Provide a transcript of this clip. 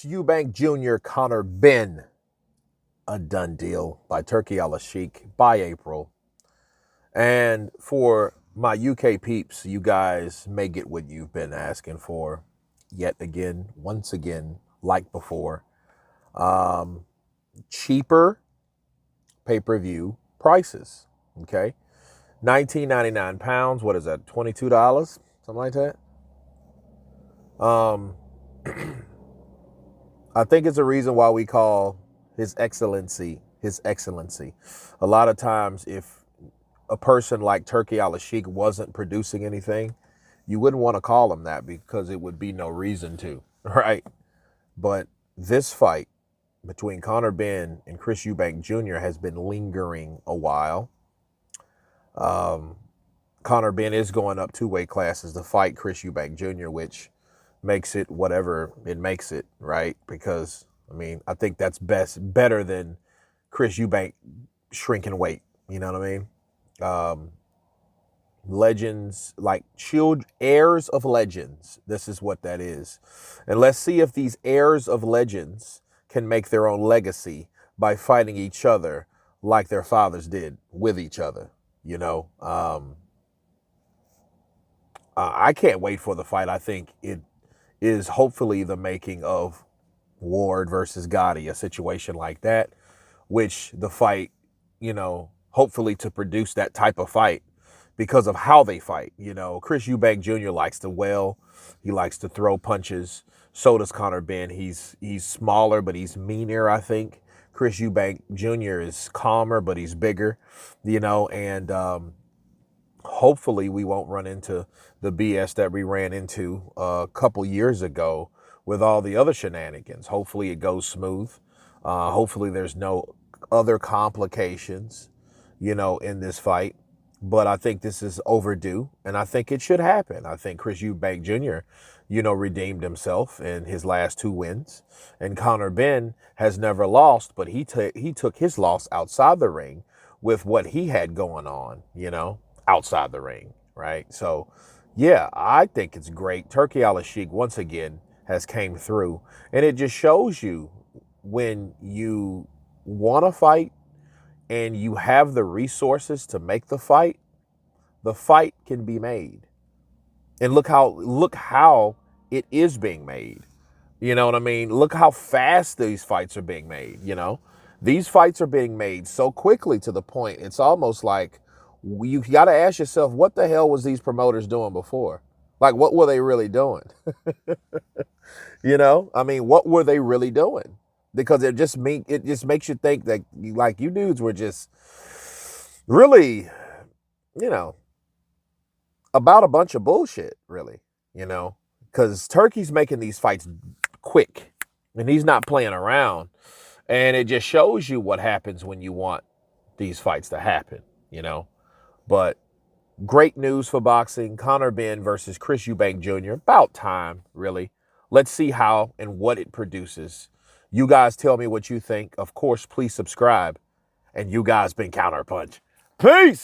Chris Eubank Jr., Conor, Benn. A done deal by Turkey Al Sheikh by April. And for my UK peeps, you guys may get what you've been asking for yet again, once again, like before. Cheaper pay-per-view prices, okay? £19.99, what is that, $22? Something like that. I think it's a reason why we call His Excellency. A lot of times, if a person like Turkey Al Sheikh wasn't producing anything, you wouldn't want to call him that because it would be no reason to, right? But this fight between Conor Benn and Chris Eubank Jr. has been lingering a while. Conor Benn is going up 2 weight classes to fight Chris Eubank Jr., which makes it whatever it makes it, right? Because, I mean, I think that's better than Chris Eubank shrinking weight. You know what I mean? Legends, like heirs of legends. This is what that is. And let's see if these heirs of legends can make their own legacy by fighting each other like their fathers did with each other. You know, I can't wait for the fight. I think it is hopefully the making of Ward versus Gotti, a situation like that, which the fight, you know, hopefully to produce that type of fight because of how they fight. You know, Chris Eubank Jr. likes to wail. He likes to throw punches. So does Conor Benn. He's smaller, but he's meaner, I think. Chris Eubank Jr. is calmer, but he's bigger, you know, and hopefully we won't run into the BS that we ran into a couple years ago with all the other shenanigans. Hopefully it goes smooth. Hopefully there's no other complications, you know, in this fight. But I think this is overdue, and I think it should happen. I think Chris Eubank Jr., you know, redeemed himself in his last 2 wins. And Conor Benn has never lost, but he took his loss outside the ring with what he had going on, you know, outside the ring, right? So, yeah, I think it's great. Turkey Al Sheikh, once again, has came through. And it just shows you when you want to fight and you have the resources to make the fight can be made. And look how it is being made. You know what I mean? Look how fast these fights are being made, you know? These fights are being made so quickly to the point it's almost like you got to ask yourself, what the hell was these promoters doing before? Like, what were they really doing? You know? I mean, what were they really doing? Because it just makes you think that, like, you dudes were just really, you know, about a bunch of bullshit, really, you know, because Turkey's making these fights quick and he's not playing around. And it just shows you what happens when you want these fights to happen, you know. But great news for boxing. Conor Benn versus Chris Eubank Jr. About time, really. Let's see how and what it produces. You guys tell me what you think. Of course, please subscribe. And you guys been Counterpunch. Peace!